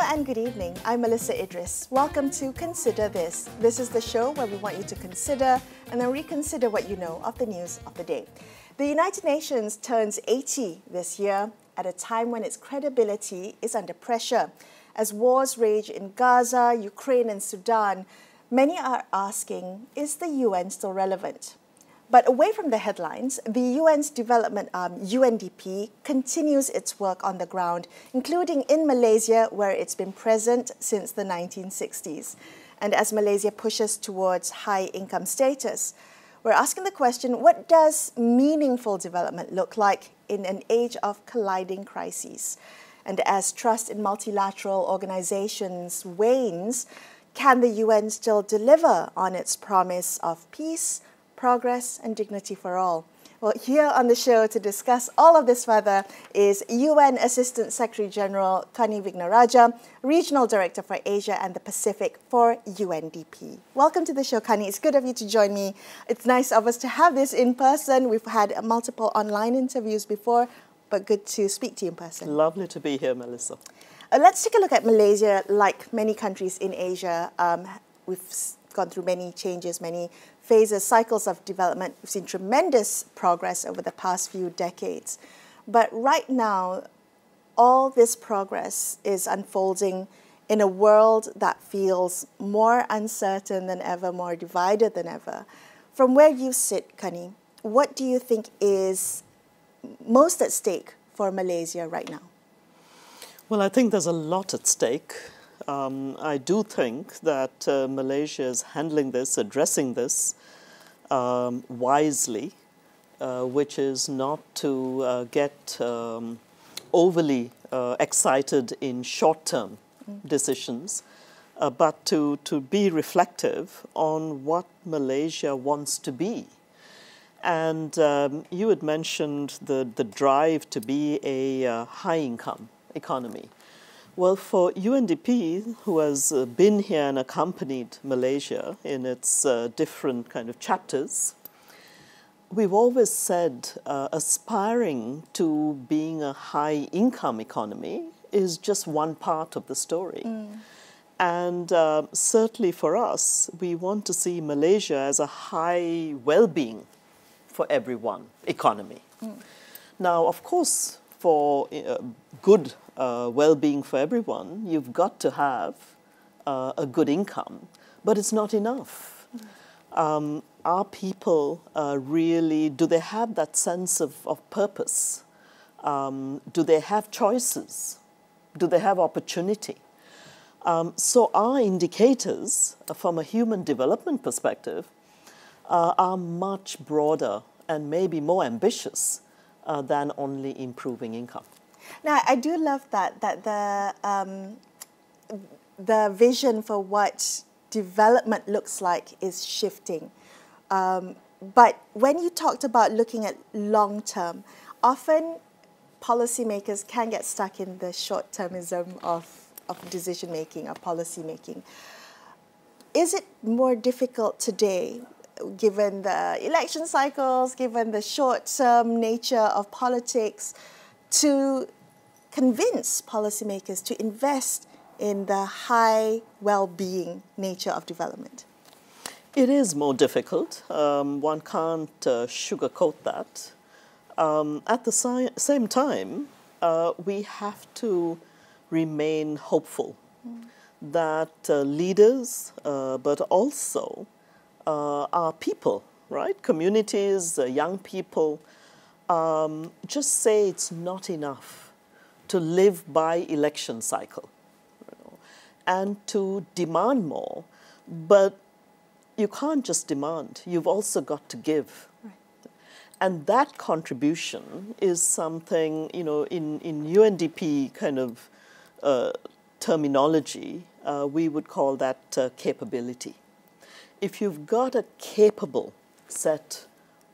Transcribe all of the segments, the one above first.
and good evening. I'm Melisa Idris. Welcome to Consider This. This is the show where we want you to consider and then reconsider what you know of the news of the day. The United Nations turns 80 this year at a time when its credibility is under pressure. As wars rage in Gaza, Ukraine and Sudan, many are asking, is the UN still relevant? But away from the headlines, the UN's development arm, UNDP, continues its work on the ground, including in Malaysia, where it's been present since the 1960s. And as Malaysia pushes towards high-income status, we're asking the question, what does meaningful development look like in an age of colliding crises? And as trust in multilateral organizations wanes, can the UN still deliver on its promise of peace, progress and dignity for all? Well, here on the show to discuss all of this further is UN Assistant Secretary General Kanni Wignaraja, Regional Director for Asia and the Pacific for UNDP. Welcome to the show, Kanni. It's good of you to join me. It's nice of us to have this in person. We've had multiple online interviews before, but good to speak to you in person. Lovely to be here, Melissa. Let's take a look at Malaysia. Like many countries in Asia, we've gone through many changes, many phases, cycles of development. We've seen tremendous progress over the past few decades. But right now, all this progress is unfolding in a world that feels more uncertain than ever, more divided than ever. From where you sit, Kanni, what do you think is most at stake for Malaysia right now? Well, I think there's a lot at stake. I do think that Malaysia is handling this, addressing this wisely, which is not to get overly excited in short-term decisions, but to be reflective on what Malaysia wants to be. And you had mentioned the drive to be a high-income economy. Well, for UNDP, who has been here and accompanied Malaysia in its different kind of chapters, we've always said aspiring to being a high-income economy is just one part of the story. And certainly for us, we want to see Malaysia as a high well-being for everyone economy. Now, of course, for good well-being for everyone, you've got to have a good income, but it's not enough. Are people really, do they have that sense of purpose? Do they have choices? Do they have opportunity? So our indicators from a human development perspective are much broader and maybe more ambitious than only improving income. Now, I do love that the vision for what development looks like is shifting. But when you talked about looking at long-term, often policymakers can get stuck in the short-termism of decision-making or policy-making. Is it more difficult today, given the election cycles, given the short-term nature of politics, to convince policymakers to invest in the high well-being nature of development? It is more difficult. One can't sugarcoat that. At the same time, we have to remain hopeful that leaders, but also our people, right? Communities, young people, just say it's not enough to live by election cycle, and to demand more. But you can't just demand, you've also got to give. Right. And that contribution is something, you know, in UNDP kind of terminology, we would call that capability. If you've got a capable set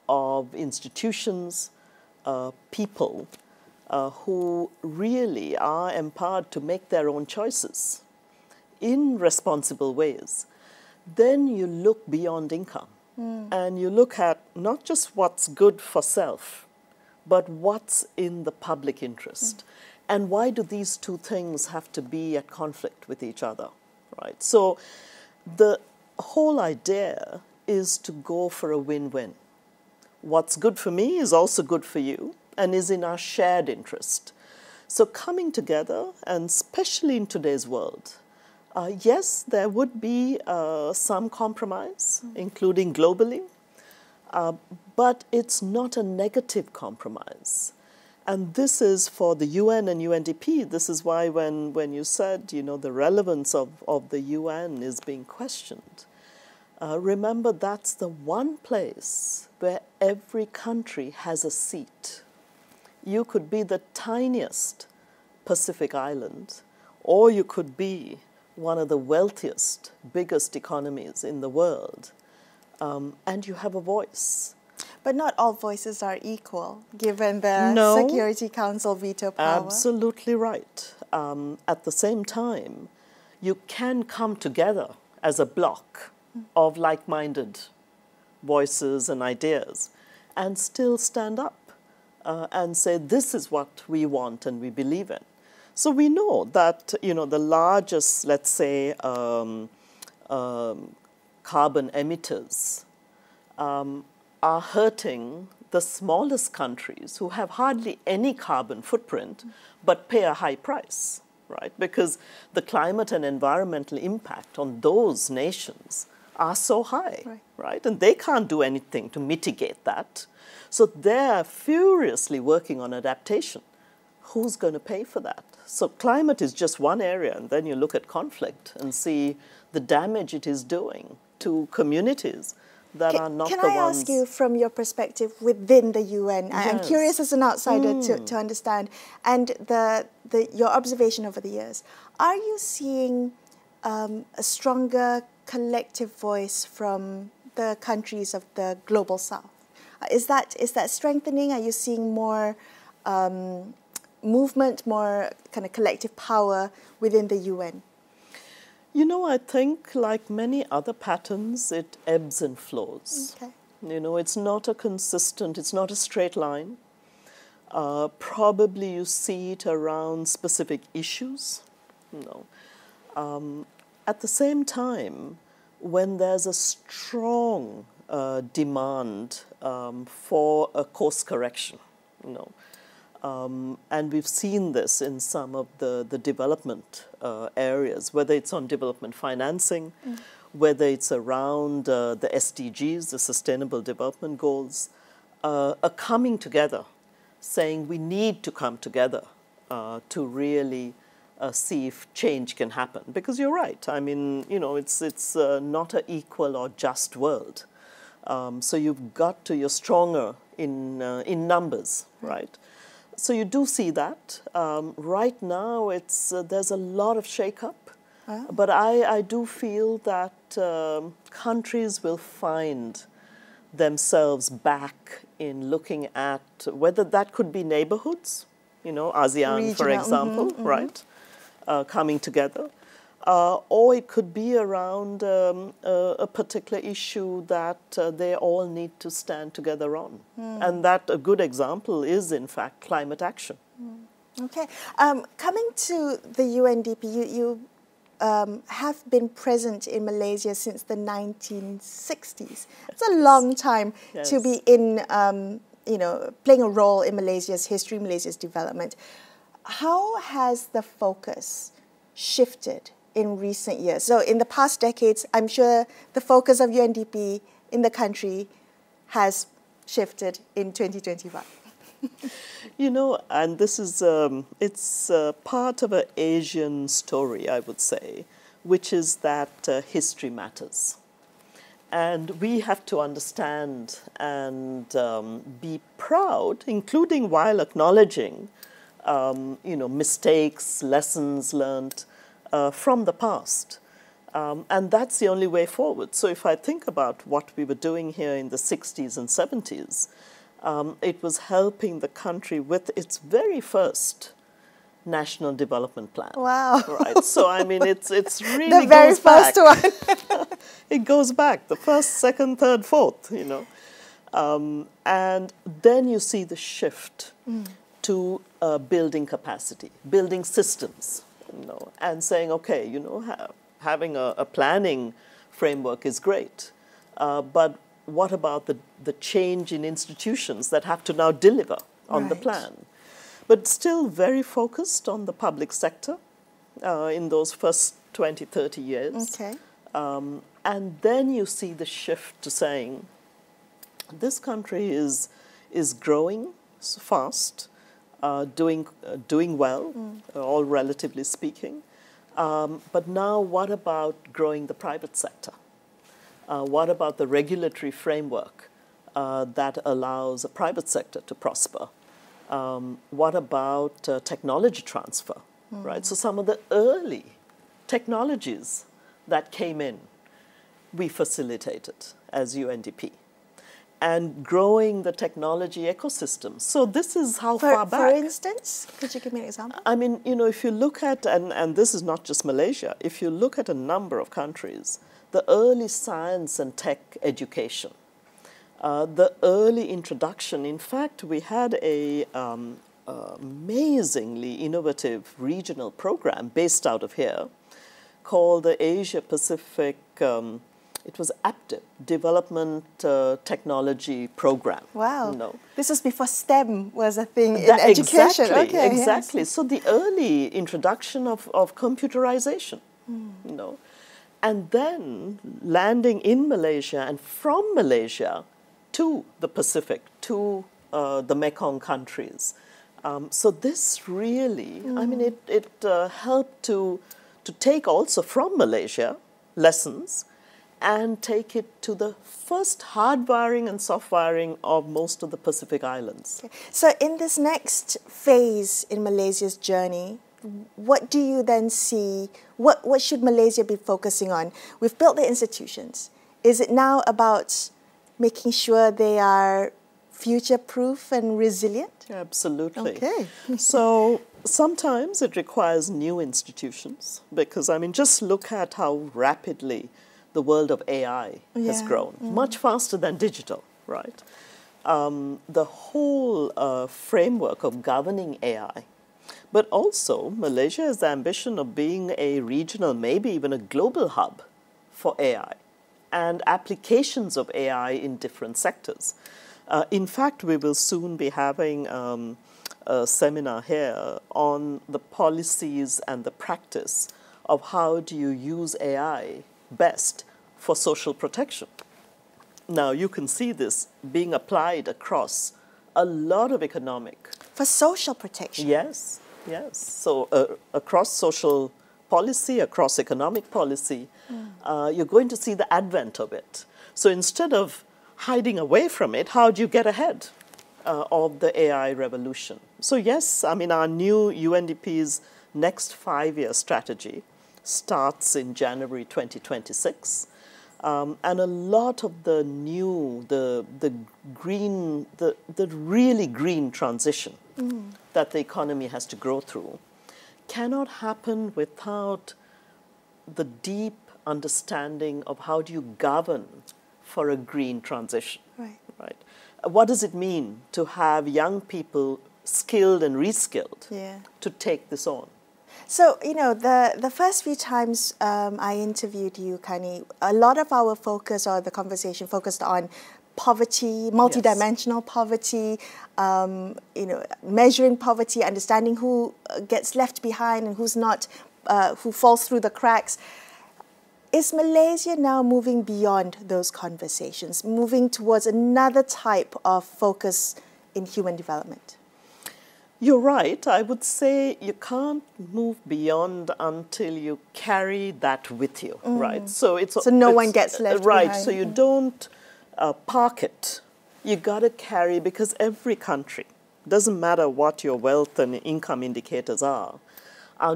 of institutions, people who really are empowered to make their own choices in responsible ways, then you look beyond income and you look at not just what's good for self, but what's in the public interest. And why do these two things have to be at conflict with each other, right? So the whole idea is to go for a win-win. What's good for me is also good for you and is in our shared interest. So coming together, and especially in today's world, yes, there would be some compromise, including globally, but it's not a negative compromise. And this is for the UN and UNDP. This is why when you said, the relevance of the UN is being questioned, remember that's the one place where every country has a seat. You could be the tiniest Pacific island, or you could be one of the wealthiest, biggest economies in the world, and you have a voice. But not all voices are equal, given the Security Council veto power. Absolutely right. At the same time, you can come together as a bloc of like-minded voices and ideas and still stand up and say, this is what we want and we believe in. So we know that, the largest, let's say, carbon emitters are hurting the smallest countries who have hardly any carbon footprint but pay a high price, right? Because the climate and environmental impact on those nations are so high, right? And they can't do anything to mitigate that. So they're furiously working on adaptation. Who's going to pay for that? So climate is just one area, and then you look at conflict and see the damage it is doing to communities that are not the ones. Can I ask you, from your perspective within the UN, Yes. I'm curious as an outsider to understand, and your observation over the years, are you seeing a stronger collective voice from the countries of the global south? Is that strengthening? Are you seeing more movement, more kind of collective power within the UN? I think like many other patterns, it ebbs and flows. Okay. It's not a consistent, it's not a straight line. Probably you see it around specific issues. At the same time, when there's a strong demand for a course correction, and we've seen this in some of the development areas, whether it's on development financing, whether it's around the SDGs, the Sustainable Development Goals, a coming together, saying we need to come together to really see if change can happen. Because you're right. I mean, it's not an equal or just world. So you're stronger in numbers, right? So you do see that. Right now, there's a lot of shake-up. Wow. But I do feel that countries will find themselves back in looking at whether that could be neighborhoods, ASEAN, regional, for example, right, coming together. Or it could be around a particular issue that they all need to stand together on. And that a good example is, in fact, climate action. Okay. Coming to the UNDP, you have been present in Malaysia since the 1960s. It's a long time to be in, playing a role in Malaysia's history, Malaysia's development. How has the focus shifted in recent years? So in the past decades, I'm sure the focus of UNDP in the country has shifted in 2025. And this is, it's part of an Asian story, I would say, which is that history matters. And we have to understand and be proud, including while acknowledging, mistakes, lessons learned from the past. And that's the only way forward. So if I think about what we were doing here in the 60s and 70s, it was helping the country with its very first National Development Plan. Wow. Right. So, I mean, it's really the very first one. It goes back, the first, second, third, fourth, And then you see the shift. to building capacity, building systems, and saying, okay, having a planning framework is great, but what about the change in institutions that have to now deliver on the plan? But still very focused on the public sector in those first 20, 30 years. Okay. And then you see the shift to saying, this country is growing fast, doing well, all relatively speaking. But now what about growing the private sector? What about the regulatory framework that allows a private sector to prosper? What about technology transfer, right? So some of the early technologies that came in, we facilitated as UNDP. And growing the technology ecosystem. So this is how far back. For instance, could you give me an example? I mean, if you look at, and this is not just Malaysia, if you look at a number of countries, the early science and tech education, the early introduction. In fact, we had a amazingly innovative regional program based out of here called the Asia Pacific, it was APTIP, Development Technology Program. Wow. This was before STEM was a thing in education. Exactly. Yes. So the early introduction of computerization, and then landing in Malaysia and from Malaysia to the Pacific, to the Mekong countries. So this really, I mean, it helped to take also from Malaysia lessons and take it to the first hardwiring and softwiring of most of the Pacific islands. Okay. So in this next phase in Malaysia's journey, what do you then see, what should Malaysia be focusing on? We've built the institutions. Is it now about making sure they are future-proof and resilient? Absolutely. Okay. So sometimes it requires new institutions because, I mean, just look at how rapidly the world of AI has grown, much faster than digital, right? The whole framework of governing AI, but also Malaysia has the ambition of being a regional, maybe even a global hub for AI and applications of AI in different sectors. In fact, we will soon be having a seminar here on the policies and the practice of how do you use AI best for social protection. Now, you can see this being applied across a lot of economic. For social protection? Yes, yes. So across social policy, across economic policy, you're going to see the advent of it. So instead of hiding away from it, how do you get ahead of the AI revolution? So yes, I mean, our new UNDP's next 5-year strategy starts in January 2026. And a lot of the new, the green, the really green transition that the economy has to grow through cannot happen without the deep understanding of how do you govern for a green transition. Right? What does it mean to have young people skilled and reskilled to take this on? So, the first few times I interviewed you, Kanni, a lot of our focus or the conversation focused on poverty, multidimensional poverty, measuring poverty, understanding who gets left behind and who's not, who falls through the cracks. Is Malaysia now moving beyond those conversations, moving towards another type of focus in human development? You're right. I would say you can't move beyond until you carry that with you, right? So no one gets left right. behind. So you don't park it. You got to carry, because every country, doesn't matter what your wealth and income indicators are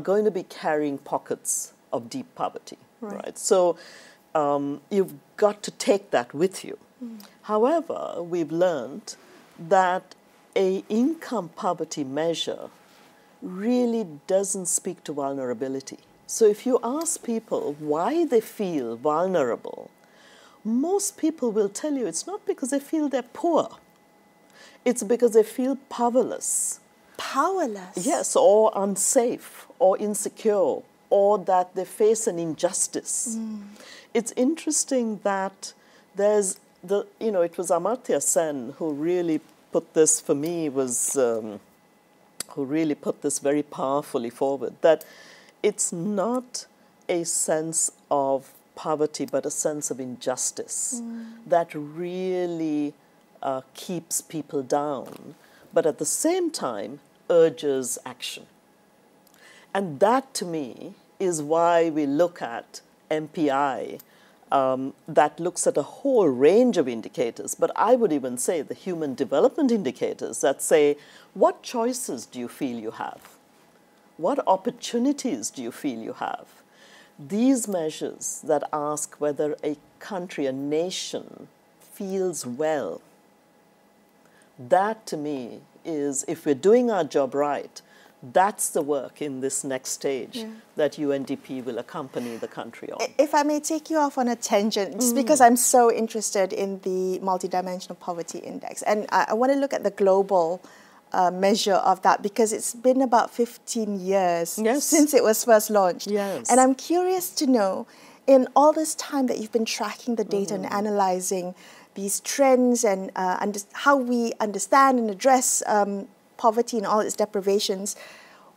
going to be carrying pockets of deep poverty, right? So you've got to take that with you. However, we've learned that an income poverty measure really doesn't speak to vulnerability. So if you ask people why they feel vulnerable, most people will tell you it's not because they feel they're poor. It's because they feel powerless. Powerless. Yes, or unsafe, or insecure, or that they face an injustice. It's interesting that there's it was Amartya Sen who really put this, for me, who really put this very powerfully forward, that it's not a sense of poverty, but a sense of injustice that really keeps people down, but at the same time urges action. And that, to me, is why we look at MPI, that looks at a whole range of indicators, but I would even say the human development indicators that say, what choices do you feel you have? What opportunities do you feel you have? These measures that ask whether a country, a nation, feels well, that to me is, if we're doing our job right, that's the work in this next stage that UNDP will accompany the country on. If I may take you off on a tangent, just because I'm so interested in the multidimensional poverty index, and I want to look at the global measure of that, because it's been about 15 years since it was first launched. Yes. And I'm curious to know, in all this time that you've been tracking the data and analyzing these trends and how we understand and address poverty and all its deprivations,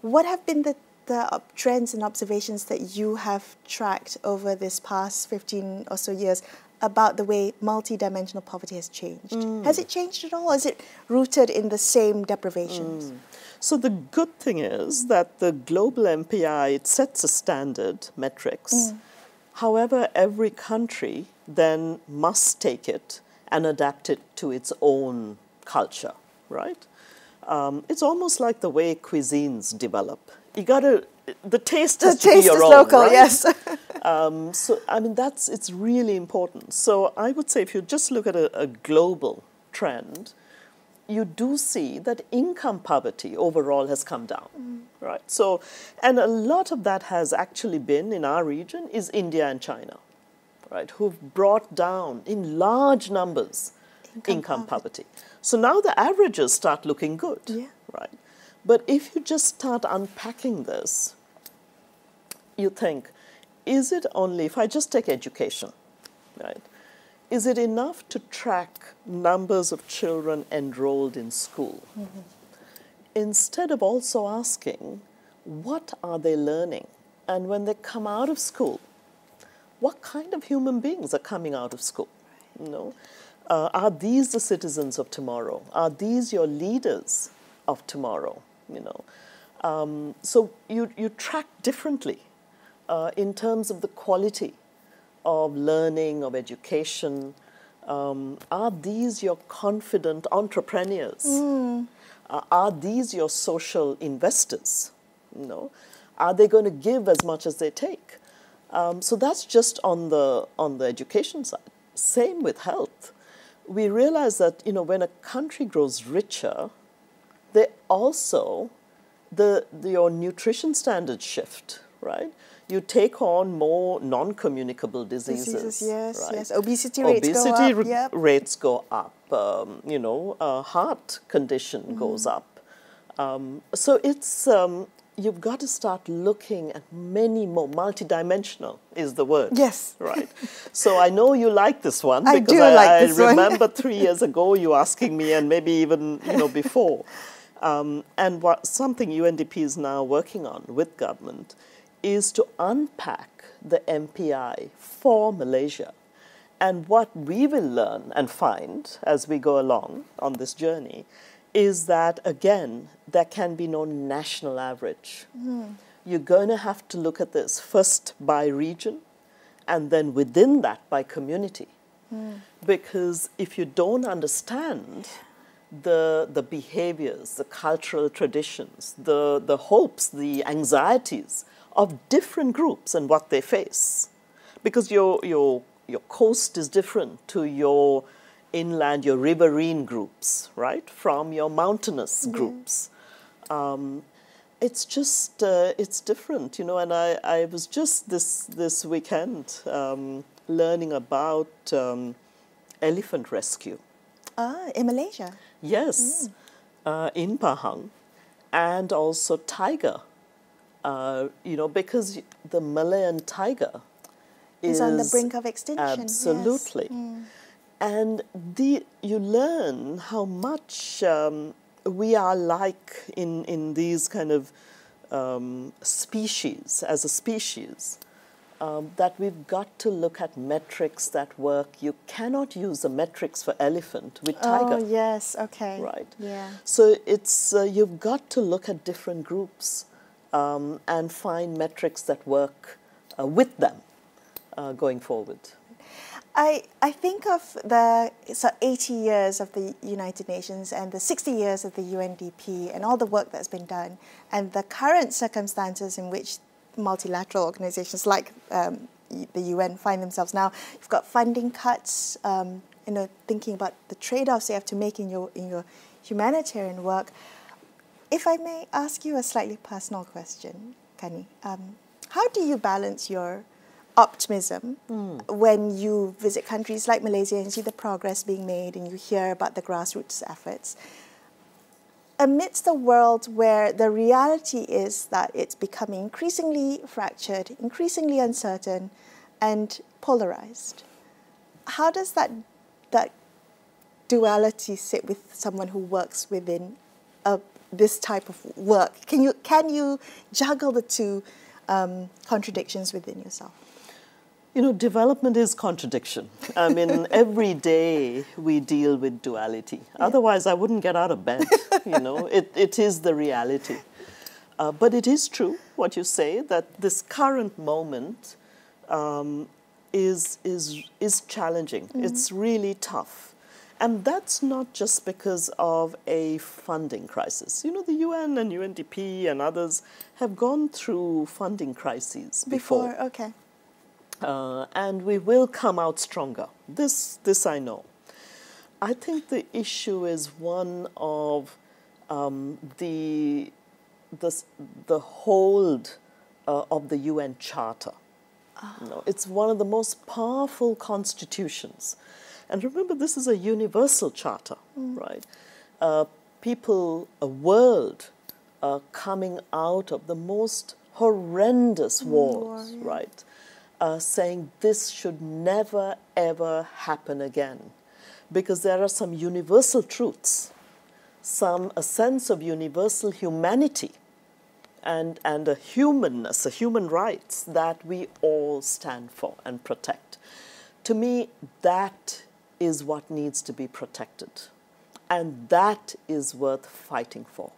what have been the trends and observations that you have tracked over this past 15 or so years about the way multidimensional poverty has changed? Has it changed at all? Or is it rooted in the same deprivations? So the good thing is that the global MPI, it sets a standard metrics. However, every country then must take it and adapt it to its own culture, right? It's almost like the way cuisines develop. You got to, the taste has to be your own, local, right? yes. So, I mean, it's really important. So I would say if you just look at a global trend, you do see that income poverty overall has come down, right? So, and a lot of that has actually been, in our region, is India and China, right, who've brought down in large numbers income poverty. So now the averages start looking good, right? But if you just start unpacking this, you think, is it only, if I just take education, right, is it enough to track numbers of children enrolled in school? Instead of also asking, what are they learning? And when they come out of school, what kind of human beings are coming out of school? You know? Are these the citizens of tomorrow? Are these your leaders of tomorrow? You know, so you track differently in terms of the quality of learning, of education. Are these your confident entrepreneurs? Are these your social investors? You know, are they going to give as much as they take? So that's just on the education side. Same with health. We realize that, you know, when a country grows richer, they also, your nutrition standards shift, right? You take on more non-communicable diseases. Yes, right? yes. Obesity rates go up. Rates go up. You know, heart condition goes up. So it's, you've got to start looking at many more. Multidimensional is the word. Yes. Right. So I know you like this one. I because do like this one. I remember 3 years ago you asking me, and maybe even, you know, before. And something UNDP is now working on with government is to unpack the MPI for Malaysia. And what we will learn and find as we go along on this journey is that, again, there can be no national average. You're going to have to look at this first by region and then within that by community. Because if you don't understand the behaviors, the cultural traditions, the hopes, the anxieties of different groups and what they face, because your coast is different to your inland, your riverine groups, right, from your mountainous groups. It's just, it's different, you know, and I was just this weekend learning about elephant rescue. In Malaysia? Yes, in Pahang. and also tiger. You know, because the Malayan tiger is on the brink of extinction. Absolutely. Yes. And you learn how much we are like in these kind of species, as a species, that we've got to look at metrics that work. You cannot use the metrics for elephant with tiger. Oh, yes, okay. Right. Yeah. So it's you've got to look at different groups and find metrics that work with them going forward. I think of the 80 years of the United Nations and the 60 years of the UNDP and all the work that's been done, and the current circumstances in which multilateral organizations like the UN find themselves now. You've got funding cuts, you know, thinking about the trade-offs you have to make in your humanitarian work. If I may ask you a slightly personal question, Kanni, how do you balance your optimism when you visit countries like Malaysia and see the progress being made and you hear about the grassroots efforts, amidst a world where the reality is that it's becoming increasingly fractured, increasingly uncertain, and polarized? How does that duality sit with someone who works within this type of work? Can you juggle the two contradictions within yourself? You know, development is contradiction. I mean, every day we deal with duality. Yeah. Otherwise, I wouldn't get out of bed. You know, it is the reality. But it is true what you say, that this current moment is challenging. It's really tough. And that's not just because of a funding crisis. You know, the UN and UNDP and others have gone through funding crises before. Okay. And we will come out stronger. This I know. I think the issue is one of the hold of the UN Charter. You know, it's one of the most powerful constitutions. And remember, this is a universal charter, right? People, a world coming out of the most horrendous wars, right? Saying this should never, ever happen again. Because there are some universal truths, a sense of universal humanity and a humanness, a human rights that we all stand for and protect. To me, that is what needs to be protected. And that is worth fighting for.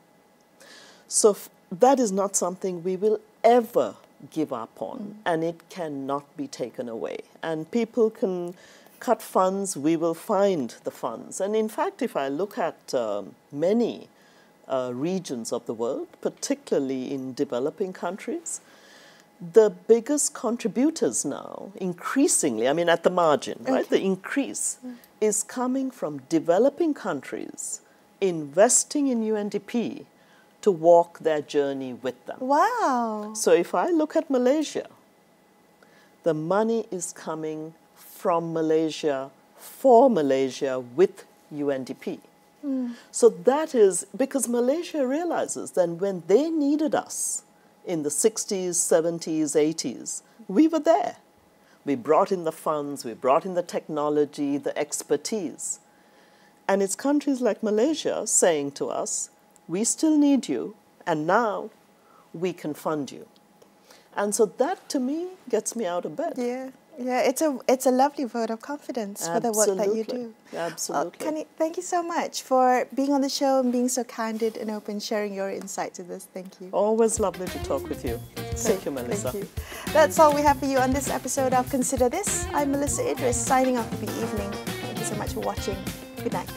So that is not something we will ever give up on, and it cannot be taken away. And people can cut funds, we will find the funds. And in fact, if I look at many regions of the world, particularly in developing countries, the biggest contributors now, increasingly, I mean at the margin, right, the increase is coming from developing countries investing in UNDP to walk their journey with them. Wow. So if I look at Malaysia, the money is coming from Malaysia, for Malaysia, with UNDP. So that is because Malaysia realizes that when they needed us in the 60s, 70s, 80s, we were there. We brought in the funds, we brought in the technology, the expertise. And it's countries like Malaysia saying to us, we still need you, and now we can fund you. And so that, to me, gets me out of bed. Yeah, it's a lovely vote of confidence for the work that you do. Absolutely. Kanni, thank you so much for being on the show and being so candid and open, sharing your insights to this. Thank you. Always lovely to talk with you. Thank you, Melisa. Thank you. That's all we have for you on this episode of Consider This. I'm Melisa Idris, signing off for the evening. Thank you so much for watching. Good night.